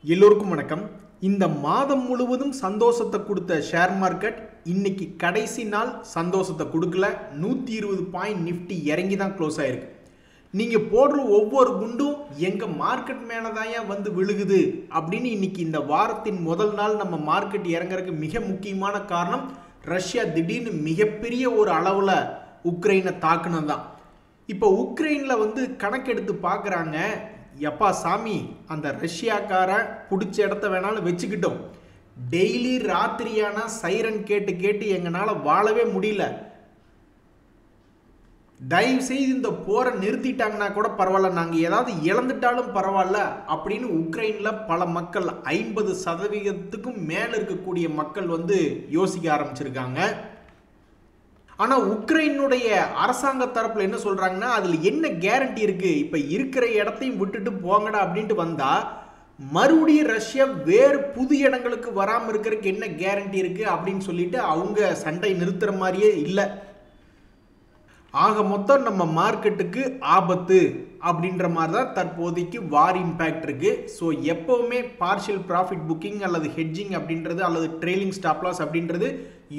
எல்லோருக்கும் வணக்கம். இந்த மாதம் முழுவதும் சந்தோஷத்தை கொடுத்த ஷேர் மார்க்கெட் இன்னைக்கு கடைசி நாள் சந்தோஷத்தை கொடுக்கல. 120 பாயிண்ட் நிஃப்டி இறங்கி தான் க்ளோஸ் ஆயிருக்கு. நீங்கள் போடுற ஒவ்வொரு குண்டும் எங்கள் மார்க்கெட் மேலே தான் ஏன் வந்து விழுகுது அப்படின்னு இன்னைக்கு இந்த வாரத்தின் முதல் நாள் நம்ம மார்க்கெட் இறங்குறதுக்கு மிக முக்கியமான காரணம் ரஷ்யா திடீர்னு மிகப்பெரிய ஒரு அளவில் உக்ரைனை தாக்குனது தான். இப்போ உக்ரைனில் வந்து கணக்கெடுத்து பார்க்குறாங்க, எப்பா சாமி அந்த ரஷ்யாக்கார பிடிச்ச இடத்த வேணாலும் வச்சுக்கிட்டோம், டெய்லி ராத்திரியானா சைரன் கேட்டு கேட்டு எங்களால் வாழவே முடியல, தயவு செய்து இந்த போரை நிறுத்திட்டாங்கன்னா கூட பரவாயில்ல, நாங்கள் ஏதாவது இழந்துட்டாலும் பரவாயில்ல அப்படின்னு உக்ரைனில் பல மக்கள் 50% மேலே இருக்கக்கூடிய மக்கள் வந்து யோசிக்க ஆரம்பிச்சிருக்காங்க. ஆனால் உக்ரைனுடைய அரசாங்க தரப்பில் என்ன சொல்கிறாங்கன்னா, அதில் என்ன கேரண்டி இருக்குது, இப்போ இருக்கிற இடத்தையும் விட்டுட்டு போங்கடா அப்படின்ட்டு வந்தால் மறுபடியும் ரஷ்யா வேறு புது இடங்களுக்கு வராமல் இருக்கிறதுக்கு என்ன கேரண்டி இருக்குது அப்படின்னு சொல்லிட்டு அவங்க சண்டை நிறுத்துகிற மாதிரியே இல்லை. ஆக மொத்தம் நம்ம மார்க்கெட்டுக்கு ஆபத்து அப்படின்ற மாதிரி தான் தற்போதைக்கு வார் இம்பேக்ட் இருக்குது. ஸோ எப்போவுமே பார்ஷியல் ப்ராஃபிட் புக்கிங் அல்லது ஹெட்ஜிங் அப்படின்றது அல்லது ட்ரெயிலிங் ஸ்டாப் லாஸ் அப்படின்றது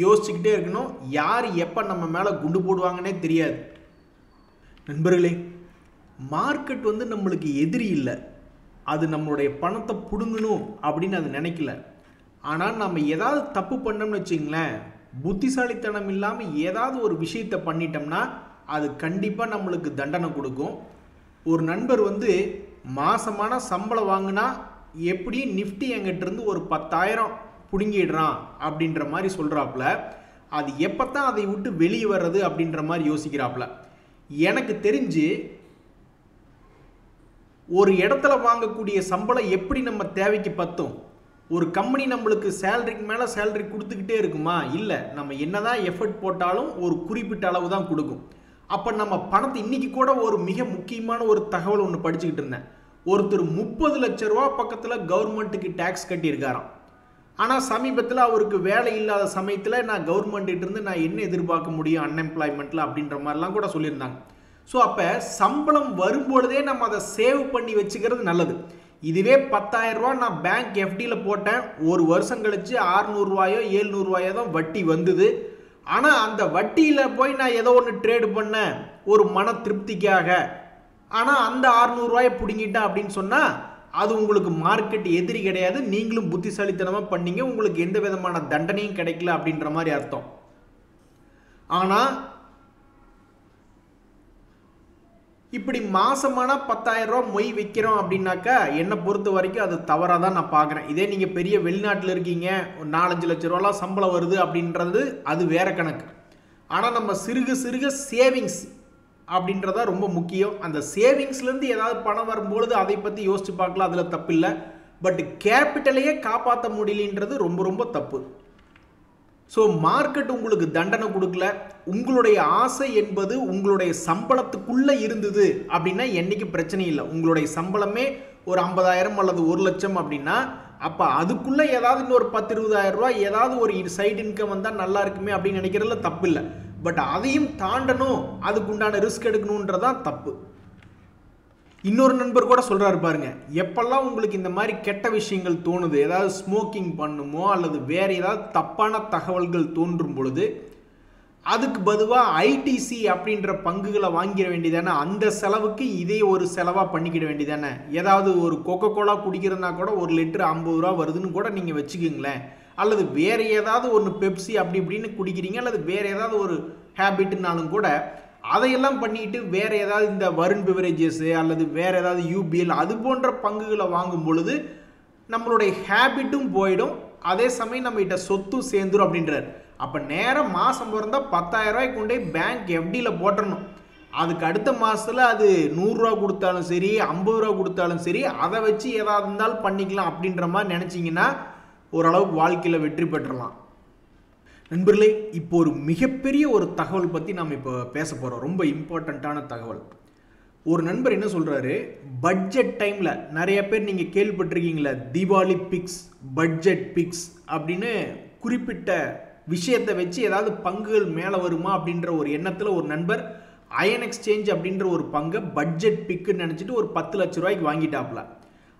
யோசிச்சுக்கிட்டே இருக்கணும். யார் எப்போ நம்ம மேலே குண்டு போடுவாங்கன்னே தெரியாது. நண்பர்களே, மார்க்கெட் வந்து நம்மளுக்கு எதிரி இல்லை, அது நம்மளுடைய பணத்தை பிடுங்கணும் அப்படின்னு அது நினைக்கல. ஆனால் நம்ம ஏதாவது தப்பு பண்ணோம்னு வச்சுங்களேன், புத்திசாலித்தனம் இல்லாமல் ஏதாவது ஒரு விஷயத்தை பண்ணிட்டோம்னா அது கண்டிப்பாக நம்மளுக்கு தண்டனை கொடுக்கும். ஒரு நண்பர் வந்து மாசமான சம்பளம் வாங்கினா எப்படியும் நிஃப்டி எங்கிட்டிருந்து ஒரு 10,000 பிடுங்கிடுறான் அப்படின்ற மாதிரி சொல்கிறாப்புல. அது எப்போ தான் அதை விட்டு வெளியே வர்றது அப்படின்ற மாதிரி யோசிக்கிறாப்புல. எனக்கு தெரிஞ்சு ஒரு இடத்துல வாங்கக்கூடிய சம்பளம் எப்படி நம்ம தேவைக்கு பத்தும்? ஒரு கம்பெனி நம்மளுக்கு சேலரிக்கு மேலே சேலரி கொடுத்துக்கிட்டே இருக்குமா? இல்லை, நம்ம என்னதான் எஃபர்ட் போட்டாலும் ஒரு குறிப்பிட்ட அளவு தான் கொடுக்கும். அப்போ நம்ம பணத்தை இன்னைக்கு கூட ஒரு மிக முக்கியமான ஒரு தகவல் ஒன்று படிச்சுக்கிட்டு இருந்தேன். ஒருத்தர் 30 லட்ச ரூபா பக்கத்தில் கவர்மெண்ட்டுக்கு டேக்ஸ் கட்டியிருக்காராம். ஆனால் சமீபத்தில் அவருக்கு வேலை இல்லாத சமயத்தில் நான் கவர்மெண்ட்டிட்ட இருந்து நான் என்ன எதிர்பார்க்க முடியும் அன்எம்ப்ளாய்மெண்ட்டில் அப்படின்ற மாதிரிலாம் கூட சொல்லியிருந்தாங்க. ஸோ அப்போ சம்பளம் வரும்பொழுதே நம்ம அதை சேவ் பண்ணி வச்சுக்கிறது நல்லது. இதுவே 10,000 ரூபா நான் பேங்க் எஃப்டியில் போட்டேன், ஒரு வருஷம் கழிச்சு 600 ரூபாயோ 700 ரூபாயோ தான் வட்டி வந்தது. ஆனால் அந்த வட்டியில் போய் நான் ஏதோ ஒன்று ட்ரேடு பண்ணேன் ஒரு மன திருப்திக்காக, ஆனால் அந்த 600 ரூபாயை பிடுங்கிட்டேன் அப்படின்னு சொன்னால் அது உங்களுக்கு மார்க்கெட் எதிரி கிடையாது, நீங்களும் புத்திசாலித்தனமாக பண்ணீங்க, உங்களுக்கு எந்த விதமான தண்டனையும் கிடைக்கல அப்படின்ற மாதிரி அர்த்தம். ஆனால் இப்படி மாசமான 10,000 ரூபா மொய் வைக்கிறோம் அப்படின்னாக்கா என்னை பொறுத்த வரைக்கும் அது தவறாக தான் நான் பார்க்குறேன். இதே நீங்கள் பெரிய வெளிநாட்டில் இருக்கீங்க, ஒரு 4-5 லட்ச ரூபாலாம் சம்பளம் வருது அப்படின்றது அது வேற கணக்கு. ஆனால் நம்ம சிறுக சிறுக சேவிங்ஸ் அப்படின்றதா ரொம்ப முக்கியம். அந்த சேவிங்ஸ்லேருந்து ஏதாவது பணம் வரும்பொழுது அதை பற்றி யோசிச்சு பார்க்கலாம், அதில் தப்பு இல்லை. பட் கேபிட்டலையே காப்பாற்ற முடியலன்றது ரொம்ப ரொம்ப தப்பு. ஸோ மார்க்கெட் உங்களுக்கு தண்டனை கொடுக்கல. உங்களுடைய ஆசை என்பது உங்களுடைய சம்பளத்துக்குள்ளே இருந்தது அப்படின்னா என்றைக்கு பிரச்சனை இல்லை. உங்களுடைய சம்பளமே ஒரு 50,000 அல்லது 1 லட்சம் அப்படின்னா அப்போ அதுக்குள்ளே ஏதாவது இன்னொரு 10-20,000 ரூபா ஏதாவது ஒரு சைடு இன்கம் வந்தால் நல்லா இருக்குமே அப்படின்னு நினைக்கிறதுல தப்பு இல்லை. பட் அதையும் தாண்டணும், அதுக்குண்டான ரிஸ்க் எடுக்கணுன்றதான் தப்பு. இன்னொரு நண்பர் கூட சொல்கிறாரு பாருங்க, எப்பெல்லாம் உங்களுக்கு இந்த மாதிரி கெட்ட விஷயங்கள் தோணுது, ஏதாவது ஸ்மோக்கிங் பண்ணுமோ அல்லது வேறு ஏதாவது தப்பான தகவல்கள் தோன்றும் பொழுது அதுக்கு பதுவாக ஐடிசி அப்படின்ற பங்குகளை வாங்கிட வேண்டியதானே, அந்த செலவுக்கு இதே ஒரு செலவாக பண்ணிக்கிட வேண்டியதானே. ஏதாவது ஒரு கொக்கோ கோலா குடிக்கிறதுனா கூட 1 லிட்டர் 50 ரூபா வருதுன்னு கூட நீங்கள் வச்சுக்கோங்களேன். அல்லது வேறு ஏதாவது ஒன்று பெப்சி அப்படி இப்படின்னு குடிக்கிறீங்க, அல்லது வேறு ஏதாவது ஒரு ஹேபிட்னாலும் கூட அதையெல்லாம் பண்ணிட்டு வேறு ஏதாவது இந்த வருண் பிவரேஜஸ் அல்லது வேறு ஏதாவது யூபிஎல் அது போன்ற பங்குகளை வாங்கும் பொழுது நம்மளுடைய ஹேபிட்டும் போயிடும், அதே சமயம் நம்மகிட்ட சொத்தும் சேர்ந்துடும் அப்படின்றார். அப்போ நேரம் மாதம் பிறந்தால் 10,000 ரூபாய்க்கு கொண்டே பேங்க் எஃப்டியில் போட்டுடணும். அதுக்கு அடுத்த மாதத்தில் அது 100 ரூபா கொடுத்தாலும் சரி 50 ரூபா கொடுத்தாலும் சரி அதை வச்சு ஏதாவது இருந்தாலும் பண்ணிக்கலாம் அப்படின்ற மாதிரி நினச்சிங்கன்னா ஓரளவுக்கு வாழ்க்கையில் வெற்றி பெற்றலாம். நண்பர்களே, இப்போ ஒரு மிகப்பெரிய ஒரு தகவல் பற்றி நாம் இப்போ பேச போகிறோம், ரொம்ப இம்பார்ட்டண்ட்டான தகவல். ஒரு நண்பர் என்ன சொல்கிறாரு, பட்ஜெட் டைமில் நிறைய பேர் நீங்கள் கேள்விப்பட்டிருக்கீங்களா, தீபாவளி பிக்ஸ் பட்ஜெட் பிக்ஸ் அப்படின்னு குறிப்பிட்ட விஷயத்தை வச்சு ஏதாவது பங்குகள் மேலே வருமா அப்படின்ற ஒரு எண்ணத்தில் ஒரு நண்பர் அயன் எக்ஸ்சேஞ்ச் அப்படின்ற ஒரு பங்கை பட்ஜெட் பிக்குன்னு நினச்சிட்டு ஒரு 10 லட்ச ரூபாய்க்கு வாங்கிட்டாப்ல.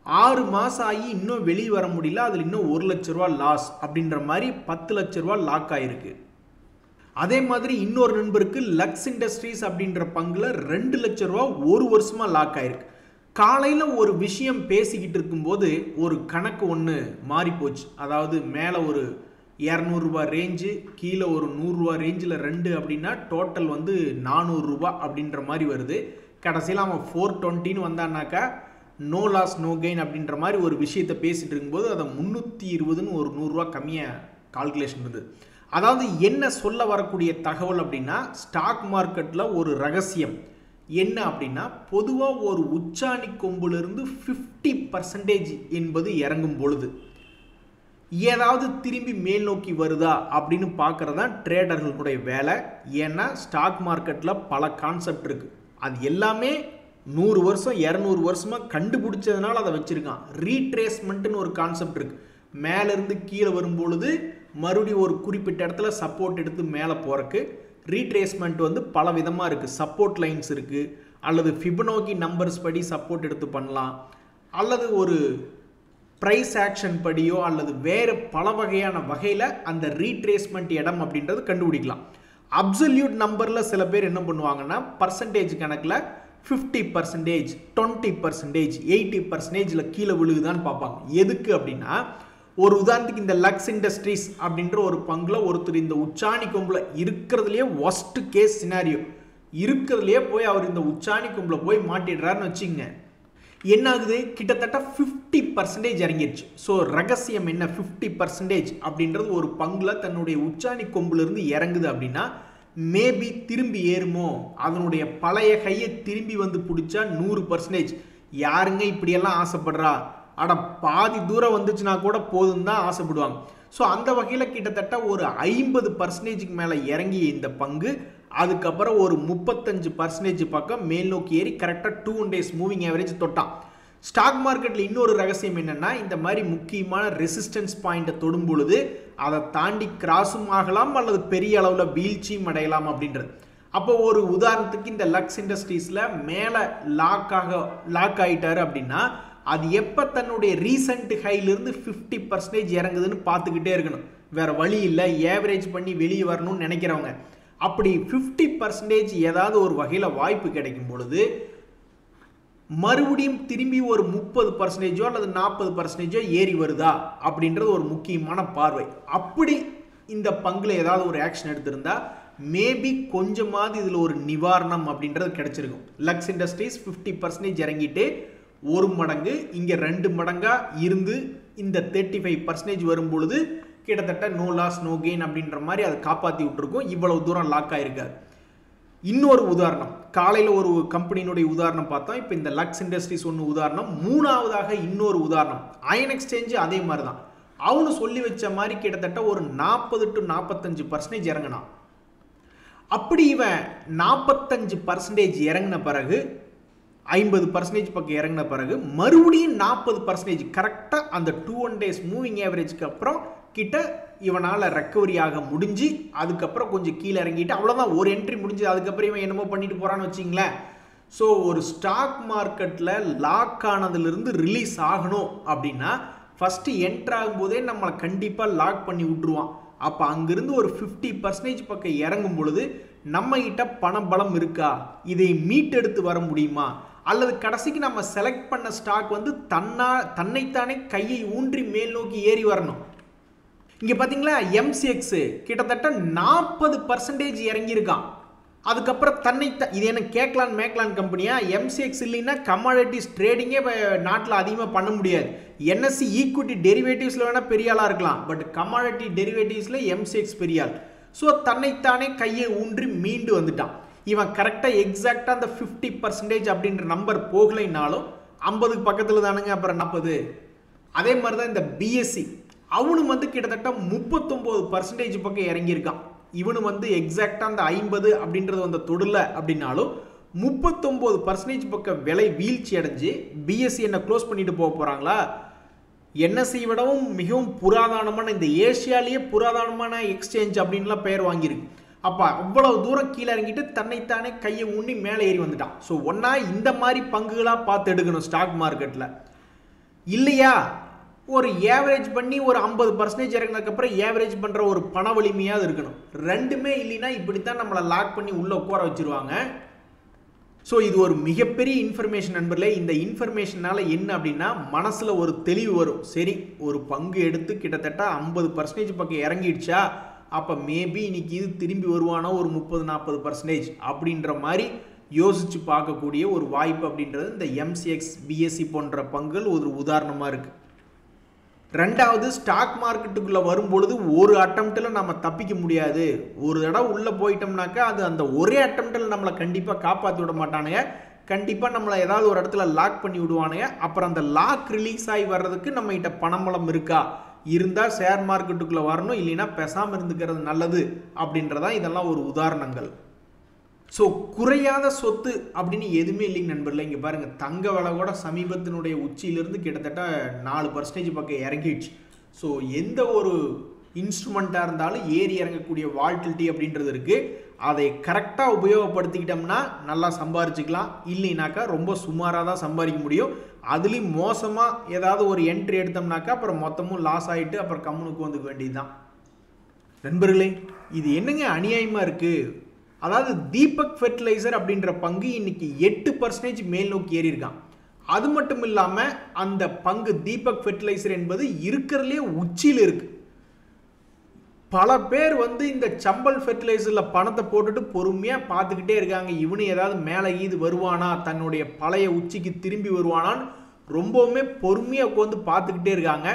6 மாதம் ஆகி இன்னும் வெளியே வர முடியல, அதில் இன்னும் 1 லட்ச ரூபா லாஸ் அப்படின்ற மாதிரி 10 லட்ச ரூபா லாக் ஆயிருக்கு. அதே மாதிரி இன்னொரு நண்பருக்கு லக்ஸ் இண்டஸ்ட்ரீஸ் அப்படின்ற பங்குல 2 லட்ச ரூபா ஒரு வருஷமா லாக் ஆயிருக்கு. காலையில் ஒரு விஷயம் பேசிக்கிட்டு இருக்கும்போது ஒரு கணக்கு ஒன்று மாறி போச்சு. அதாவது மேலே ஒரு 200 ரூபா ரேஞ்சு, கீழே ஒரு 100 ரூபா ரேஞ்சில் 2 அப்படின்னா டோட்டல் வந்து 400 ரூபா அப்படின்ற மாதிரி வருது. கடைசியில் அவன் 420 வந்தான்னாக்கா நோ லாஸ் நோ கெயின் அப்படின்ற மாதிரி ஒரு விஷயத்தை பேசிகிட்டு இருக்கும்போது அதை 320ன்னு ஒரு 100 ரூபா கம்மியாக கால்குலேஷன் இருந்தது. அதாவது என்ன சொல்ல வரக்கூடிய தகவல் அப்படின்னா, ஸ்டாக் மார்க்கெட்டில் ஒரு ரகசியம் என்ன அப்படின்னா, பொதுவாக ஒரு உச்சாணி கொம்பிலிருந்து 50% என்பது இறங்கும் பொழுது ஏதாவது திரும்பி மேல் நோக்கி வருதா அப்படின்னு பார்க்கறதா ட்ரேடர்களுடைய வேலை. ஏன்னா ஸ்டாக் மார்க்கெட்டில் பல கான்செப்ட் இருக்குது. அது எல்லாமே 100 வருஷம் 200 வருஷமாக கண்டுபிடிச்சதுனால அதை வச்சுருக்கான். ரீட்ரேஸ்மெண்ட்டுன்னு ஒரு கான்செப்ட் இருக்குது. மேலேருந்து கீழே வரும்பொழுது மறுபடியும் ஒரு குறிப்பிட்ட இடத்துல சப்போர்ட் எடுத்து மேலே போகிறக்கு ரீட்ரேஸ்மெண்ட் வந்து பல விதமாக இருக்குது. சப்போர்ட் லைன்ஸ் இருக்குது, அல்லது ஃபிபனோக்கி நம்பர்ஸ் படி சப்போர்ட் எடுத்து பண்ணலாம், அல்லது ஒரு ப்ரைஸ் ஆக்ஷன் படியோ அல்லது வேறு பல வகையான வகையில் அந்த ரீட்ரேஸ்மெண்ட் இடம் அப்படின்றது கண்டுபிடிக்கலாம். அப்சல்யூட் நம்பரில் சில பேர் என்ன பண்ணுவாங்கன்னா பர்சன்டேஜ் கணக்கில் 50%, 20%, 80% கீழே விழுகுதான்னு பார்ப்பாங்க. எதுக்கு அப்படின்னா, ஒரு உதாரணத்துக்கு இந்த லக்ஸ் இண்டஸ்ட்ரீஸ் அப்படின்ற ஒரு பங்குல ஒருத்தர் இந்த உச்சாணி கொம்புல இருக்கிறதுலேயே ஒஸ்ட் கேஸ் சினாரியோ இருக்கிறதுலையே போய் அவர் இந்த உச்சாணி கொம்புல போய் மாட்டிடுறாருன்னு வச்சுங்க, என்ன ஆகுது, கிட்டத்தட்ட 50% இறங்கிடுச்சு. ஸோ ரகசியம் என்ன, 50% அப்படின்றது ஒரு பங்குல தன்னுடைய உச்சாணி கொம்புல இருந்து இறங்குது அப்படின்னா மேபி திரும்பி ஏறுமோ, அதனுடைய பழைய கையை திரும்பி வந்து பிடிச்சா 100%. யாருங்க இப்படியெல்லாம் ஆசைப்படுறா, அட பாதி தூரம் வந்துச்சுன்னா கூட போதும் தான் ஆசைப்படுவாங்க. ஸோ அந்த வகையில் கிட்டத்தட்ட ஒரு 50%க்கு மேலே இறங்கிய இந்த பங்கு அதுக்கப்புறம் ஒரு 35% பக்கம் மேல் நோக்கி ஏறி கரெக்டாக 2 days மூவிங் ஆவரேஜ் தொட்டான். ஸ்டாக் மார்க்கெட்டில் இன்னொரு ரகசியம் என்னென்னா, இந்த மாதிரி முக்கியமான ரெசிஸ்டன்ஸ் பாயிண்ட்டை தொடும் பொழுது அதை தாண்டி கிராஸும் ஆகலாம் அல்லது பெரிய அளவில் வீழ்ச்சியும் அடையலாம் அப்படின்றது. அப்போ ஒரு உதாரணத்துக்கு இந்த லக்ஸ் இண்டஸ்ட்ரீஸில் மேலே லாக் ஆகிட்டாரு அப்படின்னா அது எப்போ தன்னுடைய ரீசன்ட் ஹைலிருந்து 50% இறங்குதுன்னு பார்த்துக்கிட்டே இருக்கணும். வேறு வழி இல்லை, ஏவரேஜ் பண்ணி வெளியே வரணும்னு நினைக்கிறவங்க. அப்படி 50% ஏதாவது ஒரு வகையில் வாய்ப்பு கிடைக்கும் பொழுது மறுபடியும் திரும்பி ஒரு 30% அல்லது 40% ஏறி வருதா அப்படின்றது ஒரு முக்கியமான பார்வை. அப்படி இந்த பங்குல ஏதாவது ஒரு ஆக்ஷன் எடுத்திருந்தா மேபி கொஞ்சமாவது இதில் ஒரு நிவாரணம் அப்படின்றது கிடைச்சிருக்கும். லக்ஸ் இண்டஸ்ட்ரீஸ் 50% இறங்கிட்டு 1 மடங்கு இங்கே 2 மடங்கா இருந்து இந்த 35% வரும் பொழுது கிட்டத்தட்ட நோ லாஸ் நோ கெயின் அப்படின்ற மாதிரி அதை காப்பாற்றி விட்டுருக்கும். இவ்வளவு தூரம் லாக் ஆகிருக்காது. இன்னொரு உதாரணம், காலையில் ஒரு கம்பெனியினுடைய உதாரணம் பார்த்தோம். இப்போ இந்த லக்ஸ் இண்டஸ்ட்ரீஸ் ஒன்று உதாரணம். மூணாவதாக இன்னொரு உதாரணம் அயன் எக்ஸ்சேஞ்சு. அதே மாதிரி தான் அவனு சொல்லி வச்ச மாதிரி கிட்டத்தட்ட ஒரு 40 to 45% இறங்கினான். அப்படி இவன் 45% இறங்கின பிறகு 50% பக்கம் இறங்கின பிறகு மறுபடியும் 40% கரெக்டாக அந்த 2 days மூவிங் ஆவரேஜ்க்கு அப்புறம் கிட்ட இவனால் ரெக்கவரி ஆக முடிஞ்சு அதுக்கப்புறம் கொஞ்சம் கீழே இறங்கிட்டு அவ்வளோதான், ஒரு என்ட்ரி முடிஞ்சு. அதுக்கப்புறம் இவன் என்னமோ பண்ணிட்டு போகிறான்னு வச்சிங்களேன். ஸோ ஒரு ஸ்டாக் மார்க்கெட்டில் லாக் ஆனதுலேருந்து ரிலீஸ் ஆகணும் அப்படின்னா ஃபஸ்ட்டு என்ட்ரு ஆகும்போதே நம்மளை கண்டிப்பாக லாக் பண்ணி விட்டுருவான். அப்போ அங்கிருந்து ஒரு 50% பக்கம் இறங்கும் பொழுது நம்மகிட்ட பணபலம் இருக்கா, இதை மீட்டெடுத்து வர முடியுமா, அல்லது கடைசிக்கு நம்ம செலக்ட் பண்ண ஸ்டாக் வந்து தன்னைத்தானே கையை ஊன்றி மேல் நோக்கி ஏறி வரணும். இங்கே பார்த்தீங்களா, எம்சிஎக்ஸ் கிட்டத்தட்ட 40% இறங்கியிருக்கான். அதுக்கப்புறம் இது என்ன கேட்கலான் மேக்லான் கம்பெனியா? எம்சிஎக்ஸ் இல்லைன்னா கமாடிட்டிஸ் ட்ரேடிங்கே நாட்டில் அதிகமாக பண்ண முடியாது. என்எஸ்சி ஈக்விட்டி டெரிவேட்டிவ்ஸில் வேணால் பெரிய ஆளாக இருக்கலாம், பட் கமாடிட்டி டெரிவேட்டிவ்ஸில் எம்சிஎக்ஸ் பெரிய ஆள். ஸோ தன்னைத்தானே கையை ஊன்றி மீண்டு வந்துட்டான். இவன் கரெக்டாக எக்ஸாக்டாக அந்த 50% அப்படின்ற நம்பர் போகலைன்னாலும் 50க்கு பக்கத்தில் தானுங்க, அப்புறம் 40. அதே மாதிரி தான் இந்த பிஎஸ்சி, அவனு வந்து கிட்டத்தட்ட 39% பக்கம் இறங்கியிருக்கான். இவனு வந்து எக்ஸாக்டாக அந்த 50 அப்படின்றது வந்து தொடல அப்படின்னாலும் 39% பக்கம் விலை வீழ்ச்சி அடைஞ்சு பிஎஸ்சி என்ன க்ளோஸ் பண்ணிட்டு போக போகிறாங்களா? என்எஸ்சி விடவும் மிகவும் புராதனமான, இந்த ஏஷியாலேயே புராதனமான எக்ஸ்சேஞ்ச் அப்படின்லாம் பெயர் வாங்கியிருக்கு. அப்போ அவ்வளவு தூரம் கீழே இறங்கிட்டு தன்னைத்தானே கையை ஊன்னி மேலே ஏறி வந்துட்டான். ஸோ ஒன்றா இந்த மாதிரி பங்குகளாக பார்த்து எடுக்கணும் ஸ்டாக் மார்க்கெட்டில். இல்லையா ஒரு ஏவரேஜ் பண்ணி ஒரு 50% இறங்கினதுக்கப்புறம் ஏவரேஜ் பண்ணுற ஒரு பண வலிமையாவது இருக்கணும். ரெண்டுமே இல்லைன்னா இப்படித்தான் நம்மளை லாக் பண்ணி உள்ளே உட்கார வச்சுருவாங்க. ஸோ இது ஒரு மிகப்பெரிய இன்ஃபர்மேஷன் நண்பர்களே. இந்த இன்ஃபர்மேஷனால் என்ன அப்படின்னா மனசில் ஒரு தெளிவு வரும். சரி, ஒரு பங்கு எடுத்து கிட்டத்தட்ட 50% பக்கம் இறங்கிடுச்சா, அப்போ மேபி இன்னைக்கு இது திரும்பி வருவானா ஒரு 30-40% அப்படின்ற மாதிரி யோசித்து பார்க்கக்கூடிய ஒரு வாய்ப்பு அப்படின்றது இந்த எம்சிஎக்ஸ் பிஎஸ்சி போன்ற பங்குகள் ஒரு உதாரணமாக இருக்குது. ரெண்டாவது, ஸ்டாக் மார்க்கெட்டுக்குள்ளே வரும்பொழுது ஒரு அட்டம்ப்டில் நம்ம தப்பிக்க முடியாது. ஒரு தடவை உள்ளே போயிட்டோம்னாக்கா அது அந்த ஒரே அட்டம்ப்டில் நம்மளை கண்டிப்பாக காப்பாற்றி விட மாட்டானுங்க. கண்டிப்பாக நம்மளை ஏதாவது ஒரு இடத்துல லாக் பண்ணி விடுவானுங்க. அப்புறம் அந்த லாக் ரிலீஸ் ஆகி வர்றதுக்கு நம்மகிட்ட பணமளம் இருக்கா, இருந்தால் ஷேர் மார்க்கெட்டுக்குள்ளே வரணும், இல்லைன்னா பேசாமல் இருந்துக்கிறது நல்லது அப்படின்றதான் இதெல்லாம் ஒரு உதாரணங்கள். ஸோ குறையாத சொத்து அப்படின்னு எதுவுமே இல்லைங்க நண்பர்களே. இங்கே பாருங்கள், தங்க விலை கூட சமீபத்தினுடைய உச்சியிலிருந்து கிட்டத்தட்ட 4% பக்கம் இறங்கிடுச்சு. ஸோ எந்த ஒரு இன்ஸ்ட்ருமெண்ட்டாக இருந்தாலும் ஏறி இறங்கக்கூடிய வால்டிலிட்டி அப்படின்றது இருக்குது. அதை கரெக்டாக உபயோகப்படுத்திக்கிட்டோம்னா நல்லா சம்பாரிச்சிக்கலாம். இல்லைனாக்கா ரொம்ப சுமாராக தான் சம்பாதிக்க முடியும். அதுலேயும் மோசமாக ஏதாவது ஒரு என்ட்ரி எடுத்தோம்னாக்கா அப்புறம் மொத்தமும் லாஸ் ஆகிட்டு அப்புறம் கம்முனுக்கு வந்துக்க வேண்டியது தான். நண்பர்களே, இது என்னங்க அநியாயமாக இருக்குது. அதாவது தீபக் ஃபெர்டிலைசர் அப்படின்ற பங்கு இன்னைக்கு 8% மேல் நோக்கி ஏறி இருக்கான். அது மட்டும் இல்லாமல் அந்த பங்கு தீபக் ஃபெர்டிலைசர் என்பது இருக்கிறதுலே உச்சியில் இருக்கு. பல பேர் வந்து இந்த சம்பல் ஃபெர்டிலைசரில் பணத்தை போட்டுட்டு பொறுமையாக பார்த்துக்கிட்டே இருக்காங்க. இவனு ஏதாவது மேலே ஈது வருவானா, தன்னுடைய பழைய உச்சிக்கு திரும்பி வருவானான்னு ரொம்பவுமே பொறுமையாக உட்காந்து பார்த்துக்கிட்டே இருக்காங்க.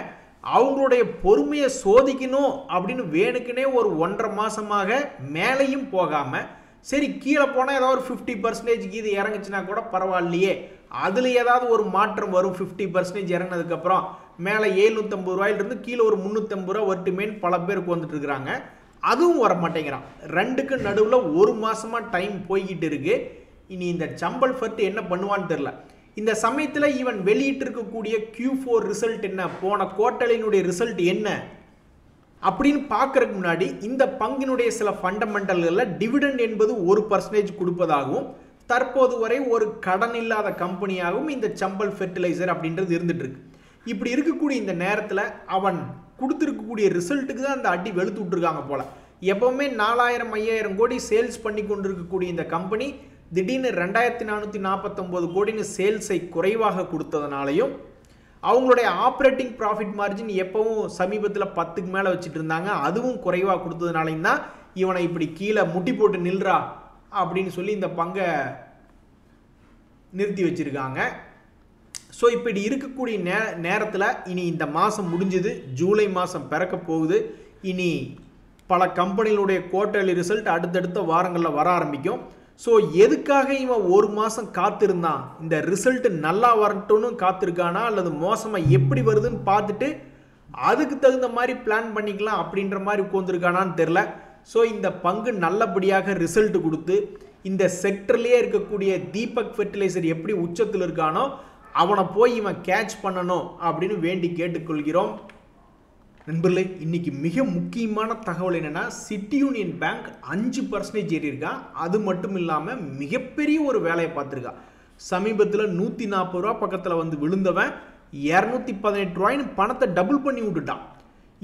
அவங்களுடைய பொறுமையை சோதிக்கணும் அப்படின்னு வேணுக்குனே ஒரு 1.5 மாசமாக மேலையும் போகாமல், சரி கீழே போனால் ஏதாவது ஒரு 50% இது இறங்குச்சுன்னா கூட பரவாயில்லையே, அதில் ஏதாவது ஒரு மாற்றம் வரும், 50% இறங்கினதுக்கப்புறம் மேலே 750 ரூபாயிலிருந்து கீழே ஒரு 350 ரூபா வரட்டுமேன்னு பல பேருக்கு வந்துட்டு இருக்கிறாங்க. அதுவும் வர மாட்டேங்கிறான். ரெண்டுக்கு நடுவில் 1 மாசமாக டைம் போய்கிட்டு இருக்கு. இனி இந்த சம்பல் ஃபர்ட் என்ன பண்ணுவான்னு தெரில. இந்த சமயத்தில் இவன் வெளியிட்டு இருக்கக்கூடிய Q4 ரிசல்ட் என்ன, போன குவார்ட்டர்லினுடைய ரிசல்ட் என்ன அப்படின்னு பார்க்கறதுக்கு முன்னாடி இந்த பங்கினுடைய சில ஃபண்டமெண்டல்களில் டிவிடெண்ட் என்பது 1% கொடுப்பதாகவும், தற்போது வரை ஒரு கடன் இல்லாத கம்பெனியாகவும் இந்த சம்பல் ஃபெர்டிலைசர் அப்படின்றது இருந்துட்டு இருக்கு. இப்படி இருக்கக்கூடிய இந்த நேரத்தில் அவன் கொடுத்துருக்கக்கூடிய ரிசல்ட்டுக்கு தான் அந்த அடி வெளுத்து விட்டுருக்காங்க போல. எப்பவுமே 4000-5000 கோடி சேல்ஸ் பண்ணி கொண்டு இருக்கக்கூடிய இந்த கம்பெனி திடீர்னு 2449 கோடின்னு சேல்ஸை குறைவாக கொடுத்ததுனாலையும், அவங்களுடைய ஆப்ரேட்டிங் ப்ராஃபிட் மார்ஜின் எப்பவும் சமீபத்தில் 10க்கு மேலே வச்சுட்டு இருந்தாங்க, அதுவும் குறைவாக கொடுத்ததுனாலையும் தான் இவனை இப்படி கீழே முட்டி போட்டு நில்றா அப்படின்னு சொல்லி இந்த பங்கை நிறுத்தி வச்சிருக்காங்க. ஸோ இப்படி இருக்கக்கூடிய நேரத்தில் இனி இந்த மாதம் முடிஞ்சுது, ஜூலை மாதம் பிறக்க போகுது. இனி பல கம்பெனிகளுடைய குவார்ட்டர்லி ரிசல்ட் அடுத்தடுத்த வாரங்களில் வர ஆரம்பிக்கும். ஸோ எதுக்காக இவன் 1 மாதம் காத்திருந்தான், இந்த ரிசல்ட் நல்லா வரட்டும்னு காத்திருக்கானா, அல்லது மோசமாக எப்படி வருதுன்னு பார்த்துட்டு அதுக்கு தகுந்த மாதிரி பிளான் பண்ணிக்கலாம் அப்படின்ற மாதிரி உட்காந்துருக்கானான்னு தெரில. ஸோ இந்த பங்கு நல்லபடியாக ரிசல்ட் கொடுத்து இந்த செக்டர்லேயே இருக்கக்கூடிய தீபக் ஃபெர்டிலைசர் எப்படி உச்சத்தில் இருக்கானோ அவனை போய் இவன் கேட்ச் பண்ணணும் அப்படின்னு வேண்டி கேட்டுக்கொள்கிறோம். நண்பர்களே, இன்னைக்கு மிக முக்கியமான தகவல் என்னன்னா, சிட்டி யூனியன் பேங்க் 5% ஏறி இருக்கான். அது மட்டும் இல்லாமல் மிகப்பெரிய ஒரு வேலையை பார்த்துருக்கான். சமீபத்தில் 140 ரூபா பக்கத்தில் வந்து விழுந்தவன் 218 ரூபாய்னு பணத்தை டபுள் பண்ணி விட்டுட்டான்.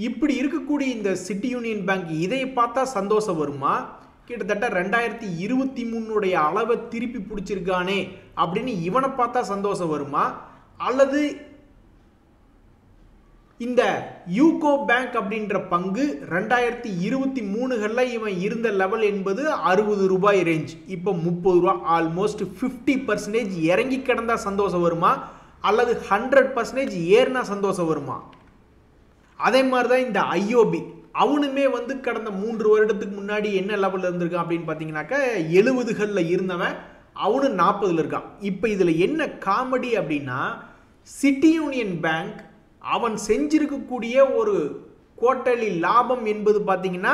இப்படி இருக்கக்கூடிய இந்த சிட்டி யூனியன் பேங்க் இதை பார்த்தா சந்தோஷம் வருமா? கிட்டத்தட்ட 2023 அளவை திருப்பி பிடிச்சிருக்கானே அப்படின்னு இவனை பார்த்தா சந்தோஷம் வருமா? அல்லது இந்த யூகோ பேங்க் அப்படின்ற பங்கு 2023 இவன் இருந்த லெவல் என்பது 60 ரூபாய் ரேஞ்ச், இப்போ 30 ரூபா, ஆல்மோஸ்ட் 50% இறங்கி கிடந்தா சந்தோஷம் வருமா? அல்லது 100% ஏறினா சந்தோஷம் வருமா? அதே மாதிரி தான் இந்த ஐஓபி, அவனுமே வந்து கடந்த 3 வருடத்துக்கு முன்னாடி என்ன லெவலில் இருந்திருக்கான் அப்படின்னு பார்த்தீங்கன்னாக்கா 70களில் இருந்தவன் அவனு 40ல் இருக்கான். இப்போ இதில் என்ன காமெடி அப்படின்னா, சிட்டி யூனியன் பேங்க் அவன் செஞ்சிருக்கக்கூடிய ஒரு குவார்ட்டர்லி லாபம் என்பது பார்த்தீங்கன்னா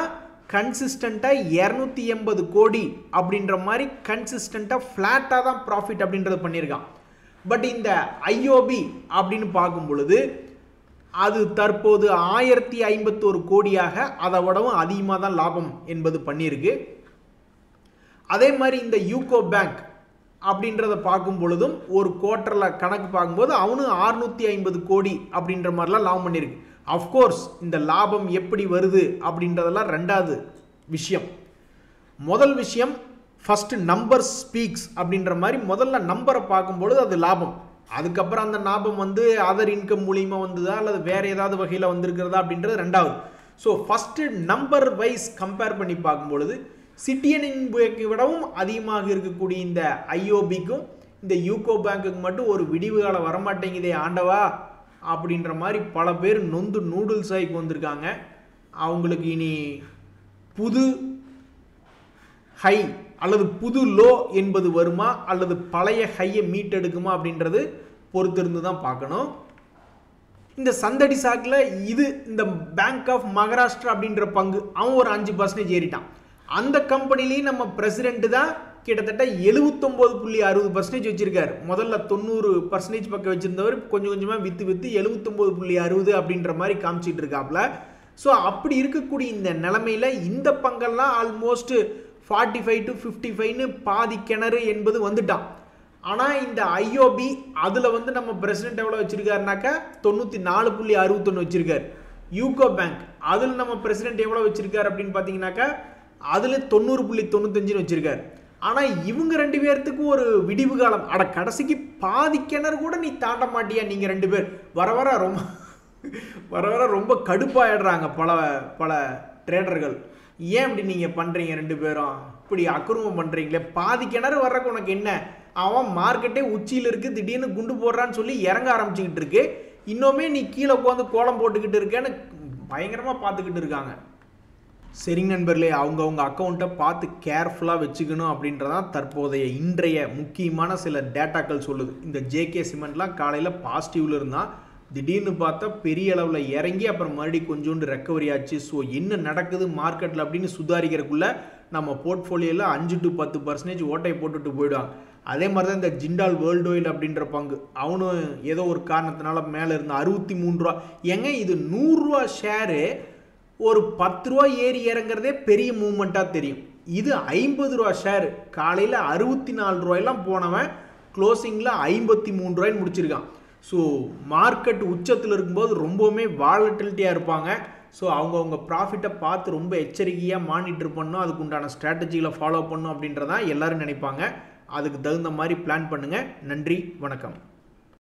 கன்சிஸ்டண்ட்டாக 280 கோடி அப்படின்ற மாதிரி கன்சிஸ்டண்ட்டாக ஃப்ளாட்டாக தான் ப்ராஃபிட் அப்படின்றது பண்ணியிருக்கான். பட் இந்த ஐஓபி அப்படின்னு பார்க்கும் பொழுது அது தற்போது 1051 கோடியாக அதை விடவும் அதிகமாக தான் லாபம் என்பது பண்ணியிருக்கு. அதே மாதிரி இந்த யூகோ பேங்க் அப்படின்றத பார்க்கும் பொழுதும் ஒரு குவார்ட்டரில் கணக்கு பார்க்கும்போது அவனும் 650 கோடி அப்படின்ற மாதிரிலாம் லாபம் பண்ணியிருக்கு. அஃப்கோர்ஸ் இந்த லாபம் எப்படி வருது அப்படின்றதெல்லாம் ரெண்டாவது விஷயம். முதல் விஷயம் ஃபஸ்ட்டு நம்பர் ஸ்பீக்ஸ் அப்படின்ற மாதிரி முதல்ல நம்பரை பார்க்கும்பொழுது அது லாபம். அதுக்கப்புறம் அந்த லாபம் வந்து அதர் இன்கம் மூலியமாக வந்ததா அல்லது வேறு ஏதாவது வகையில் வந்திருக்கிறதா அப்படின்றது ரெண்டாவது. So first number wise compare பண்ணி பார்க்கும்பொழுது சிட்டியன் பேங்கை விடவும் அதிகமாக இருக்கக்கூடிய இந்த ஐஓபிக்கும் இந்த யூகோ பேங்க்குக்கு மட்டும் ஒரு விடிவு காலம் வரமாட்டேங்குதே ஆண்டவா அப்படின்ற மாதிரி பல பேர் நொந்து நூடுல்ஸ் ஆகி வந்திருக்காங்க. அவங்களுக்கு இனி புது ஹை அல்லது புது லோ என்பது வருமா அல்லது பழைய ஹையை மீட்டெடுக்குமா அப்படின்றது பொறுத்திருந்து தான் பார்க்கணும். இந்த சந்தடி சாக்கில் இந்த பேங்க் ஆஃப் மகாராஷ்டிரா அப்படின்ற பங்கு அவன் ஒரு 5% ஏறிட்டான். அந்த கம்பெனிலையும் நம்ம பிரசிடென்ட் தான் கிட்டத்தட்ட 79.60% வச்சிருக்காரு. முதல்ல 90% பக்கம் வச்சிருந்தவர் கொஞ்சம் கொஞ்சமாக விற்று 79.60 அப்படின்ற மாதிரி காமிச்சிட்டு இருக்காப்ல. ஸோ அப்படி இருக்கக்கூடிய இந்த நிலைமையில் இந்த பங்கெல்லாம் ஆல்மோஸ்ட் 45 to 55ன்னு பாதி கிணறு என்பது வந்துட்டான். ஆனால் இந்த ஐஓபி அதில் வந்து நம்ம பிரசிடென்ட் எவ்வளோ வச்சிருக்காருனாக்கா 94.61 வச்சிருக்காரு. யூகோ பேங்க் அதில் நம்ம பிரசிடென்ட் எவ்வளோ வச்சிருக்காரு அப்படின்னு பார்த்தீங்கன்னாக்கா அதில் 90.95ன்னு வச்சிருக்காரு. ஆனால் இவங்க ரெண்டு பேர்த்துக்கு ஒரு விடிவு காலம் கடைசிக்கு பாதி கிணறு கூட நீ தாண்ட மாட்டியா நீங்கள் ரெண்டு பேர். வர வர ரொம்ப கடுப்பாயிடுறாங்க பல ட்ரேடர்கள். ஏன் இப்படி நீங்கள் பண்ணுறீங்க ரெண்டு பேரும் இப்படி அக்குறுமம் பண்ணுறீங்களே? பாதி கிணறு வர்றக்கு உனக்கு என்ன? அவன் மார்க்கெட்டே உச்சியில் இருக்குது, திடீர்னு குண்டு போடுறான்னு சொல்லி இறங்க ஆரம்பிச்சுக்கிட்டு இருக்கு. இன்னுமே நீ கீழே உட்காந்து கோலம் போட்டுக்கிட்டு இருக்கேன்னு பயங்கரமாக பார்த்துக்கிட்டு இருக்காங்க. சரிங்க நண்பர்களே, அவங்கவுங்க அக்கௌண்ட்டை பார்த்து கேர்ஃபுல்லாக வச்சுக்கணும் அப்படின்றதான் தற்போதைய இன்றைய முக்கியமான சில டேட்டாக்கள் சொல்லுது. இந்த ஜேகே சிமெண்ட்லாம் காலையில் பாசிட்டிவில் இருந்தால் திடீர்னு பார்த்தா பெரிய அளவில் இறங்கி அப்புறம் மறுபடியும் கொஞ்சோண்டு ரெக்கவரி ஆச்சு. ஸோ என்ன நடக்குது மார்க்கெட்டில் அப்படின்னு சுதாரிக்கிறதுக்குள்ளே நம்ம போர்ட்ஃபோலியோவில் 5 to 10% ஓட்டை போட்டுட்டு போயிடுவாங்க. அதே மாதிரி தான் இந்த ஜிண்டால் வேர்ல்டு ஆயில் அப்படின்ற பங்கு அவனும் ஏதோ ஒரு காரணத்தினால மேலே இருந்த 63 ரூபா. ஏங்க இது 100 ரூபா ஷேரு ஒரு 10 ரூபா ஏறி இறங்குறதே பெரிய மூவ்மெண்ட்டாக தெரியும். இது 50 ரூபா ஷேர் காலையில் 64 ரூபாயெல்லாம் போனவன் க்ளோசிங்கில் 53 ரூபாய்ன்னு முடிச்சிருக்கான். ஸோ மார்க்கெட் உச்சத்தில் இருக்கும்போது ரொம்பவுமே வாலட்டிலிட்டியாக இருப்பாங்க. ஸோ அவங்கவுங்க ப்ராஃபிட்டை பார்த்து ரொம்ப எச்சரிக்கையாக மானிட்டர் பண்ணணும், அதுக்கு உண்டான ஸ்ட்ராட்டஜிகளை ஃபாலோ பண்ணணும் அப்படின்றதான் எல்லோரும் நினைப்பாங்க. அதுக்கு தகுந்த மாதிரி பிளான் பண்ணுங்கள். நன்றி, வணக்கம்.